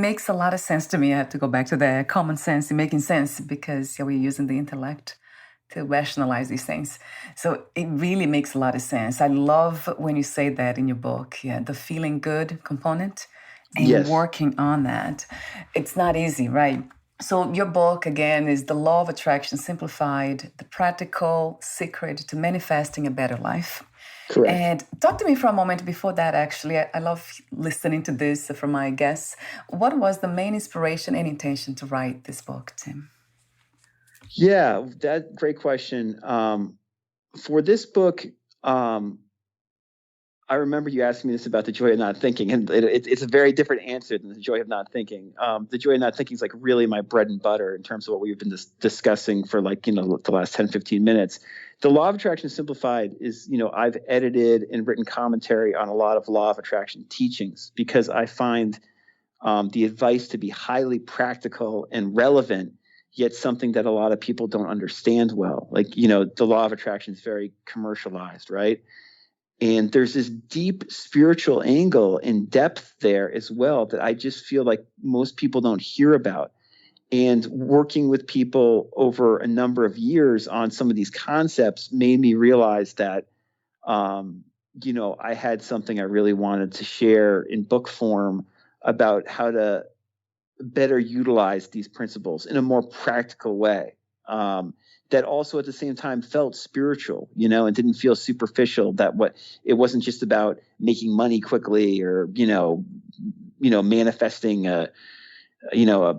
makes a lot of sense to me. I have to go back to the common sense and making sense because we're using the intellect to rationalize these things. So it really makes a lot of sense. I love when you say that in your book, yeah, the feeling good component and Yes. working on that. It's not easy, right? So your book, again, is The Law of Attraction Simplified, the practical secret to manifesting a better life. Correct. And talk to me for a moment before that, actually. I love listening to this from my guests. What was the main inspiration and intention to write this book, Tim? Yeah, great question. For this book, I remember you asking me this about the joy of not thinking, and it's a very different answer than the joy of not thinking. The joy of not thinking is like really my bread and butter in terms of what we've been discussing for the last 10, 15 minutes. The Law of Attraction Simplified is, I've edited and written commentary on a lot of Law of Attraction teachings because I find the advice to be highly practical and relevant, yet something that a lot of people don't understand well. Like, the Law of Attraction is very commercialized, right? And there's this deep spiritual angle and depth there as well that I just feel like most people don't hear about. And working with people over a number of years on some of these concepts made me realize that, I had something I really wanted to share in book form about how to better utilize these principles in a more practical way. That also at the same time felt spiritual, and didn't feel superficial, that it wasn't just about making money quickly or, manifesting a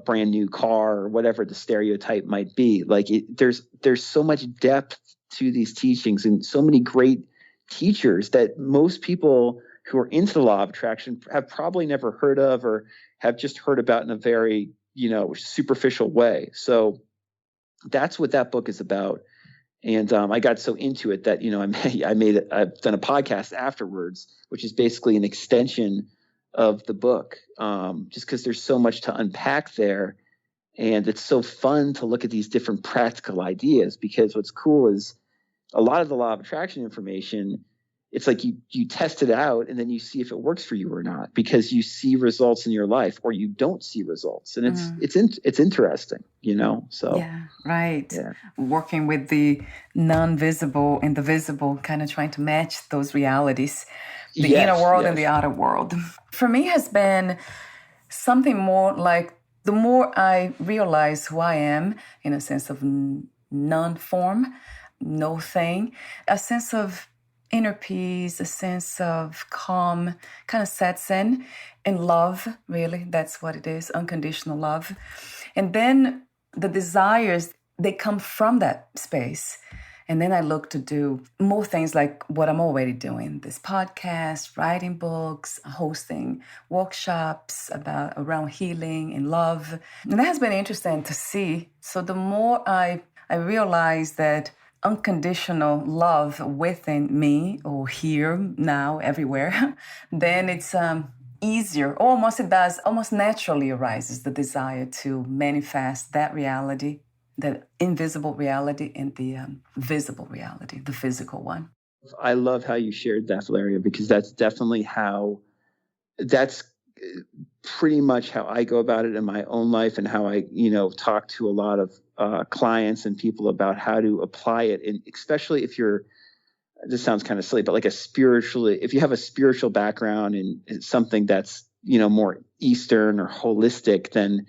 brand new car or whatever the stereotype might be. Like there's so much depth to these teachings and so many great teachers that most people who are into the Law of Attraction have probably never heard of or have just heard about in a very, superficial way. So that's what that book is about. And I got so into it that, I've done a podcast afterwards, which is basically an extension of the book, just because there's so much to unpack there. And it's so fun to look at these different practical ideas, because what's cool is a lot of the Law of Attraction information, it's like you test it out and then you see if it works for you or not, because you see results in your life or you don't see results. And it's interesting, so. Yeah, right. Yeah. Working with the non-visible and the visible, kind of trying to match those realities, the inner world and the outer world. For me has been something more like the more I realize who I am in a sense of non-form, no thing, a sense of inner peace, a sense of calm kind of sets in, and love, really, that's what it is, unconditional love. And then the desires, they come from that space. And then I look to do more things like what I'm already doing, this podcast, writing books, hosting workshops around healing and love. And that has been interesting to see. So the more I realize that unconditional love within me, or here, now, everywhere, then it's easier, almost naturally arises the desire to manifest that reality, that invisible reality, and the visible reality, the physical one. I love how you shared that, Valeria, because that's pretty much how I go about it in my own life, and how I, talk to a lot of clients and people about how to apply it. And especially if this sounds kind of silly, but if you have a spiritual background and it's something that's, more Eastern or holistic than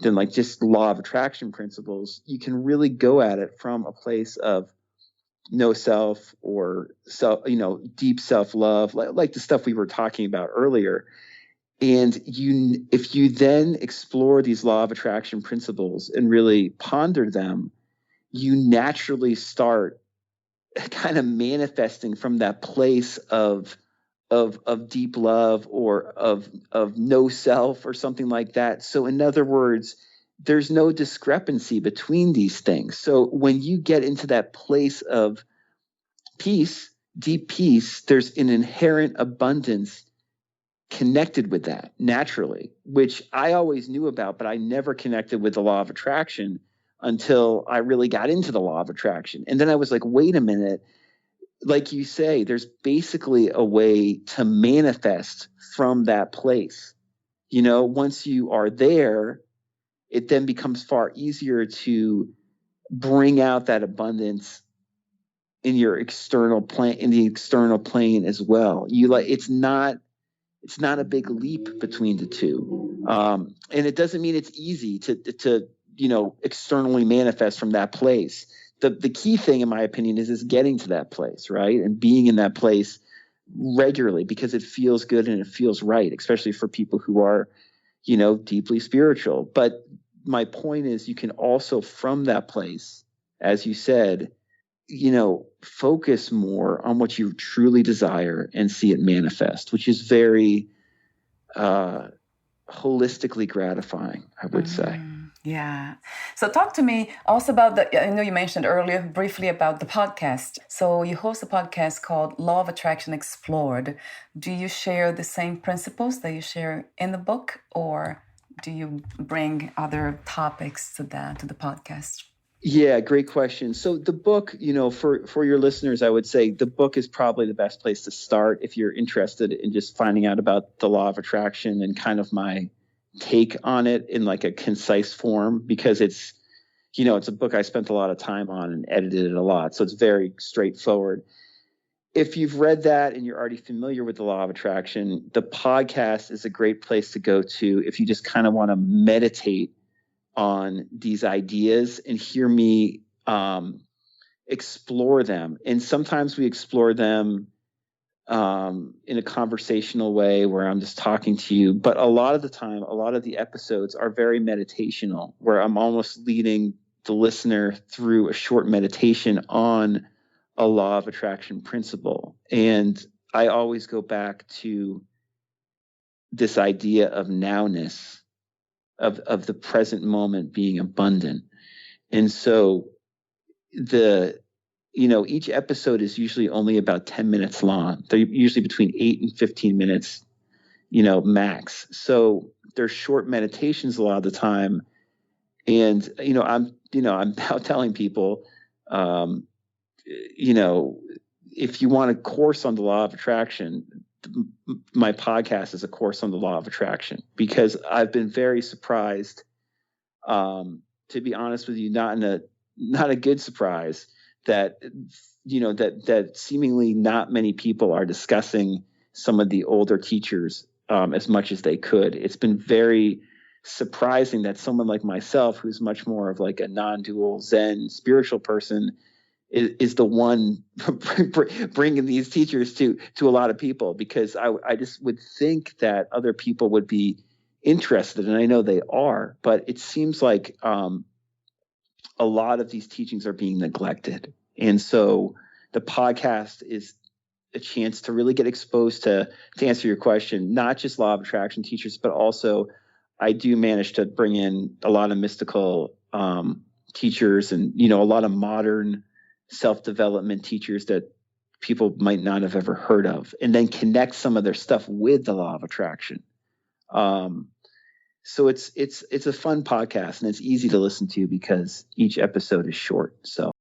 like just Law of Attraction principles, you can really go at it from a place of no self or deep self-love, like the stuff we were talking about earlier. And if you then explore these Law of Attraction principles and really ponder them, you naturally start kind of manifesting from that place of deep love or of no self or something like that. So in other words, there's no discrepancy between these things. So when you get into that place of peace, deep peace, there's an inherent abundance connected with that naturally, which I always knew about, but I never connected with the Law of Attraction until I really got into the Law of Attraction. And then I was like, wait a minute, like you say, there's basically a way to manifest from that place, once you are there, it then becomes far easier to bring out that abundance in your external plane, in the external plane as well. It's not a big leap between the two. And it doesn't mean it's easy to externally manifest from that place. The key thing, in my opinion, is getting to that place, right? And being in that place regularly, because it feels good and it feels right, especially for people who are, deeply spiritual. But my point is, you can also, from that place, as you said, focus more on what you truly desire and see it manifest, which is very holistically gratifying, I would say. Yeah. So talk to me also about I know you mentioned earlier briefly about the podcast. So you host a podcast called Law of Attraction Explored. Do you share the same principles that you share in the book, or do you bring other topics to the podcast? Yeah, great question. So the book, for your listeners, I would say the book is probably the best place to start if you're interested in just finding out about the law of attraction and kind of my take on it in like a concise form, because it's a book I spent a lot of time on and edited it a lot. So it's very straightforward. If you've read that and you're already familiar with the law of attraction, the podcast is a great place to go to if you just kind of want to meditate on these ideas and hear me explore them. And sometimes we explore them in a conversational way where I'm just talking to you. But a lot of the time, a lot of the episodes are very meditational, where I'm almost leading the listener through a short meditation on a law of attraction principle. And I always go back to this idea of nowness, of the present moment being abundant. And so each episode is usually only about 10 minutes long. They're usually between 8 and 15 minutes, max. So they're short meditations a lot of the time. And, I'm now telling people, if you want a course on the law of attraction, my podcast is a course on the law of attraction, because I've been very surprised, to be honest with you, not a good surprise, that that seemingly not many people are discussing some of the older teachers as much as they could. It's been very surprising that someone like myself, who's much more of like a non-dual Zen spiritual person, is the one bringing these teachers to a lot of people, because I just would think that other people would be interested, and I know they are, but it seems like a lot of these teachings are being neglected. And so the podcast is a chance to really get exposed to answer your question, not just law of attraction teachers, but also I do manage to bring in a lot of mystical teachers and, a lot of modern self-development teachers that people might not have ever heard of, and then connect some of their stuff with the law of attraction. So it's a fun podcast, and it's easy to listen to because each episode is short. So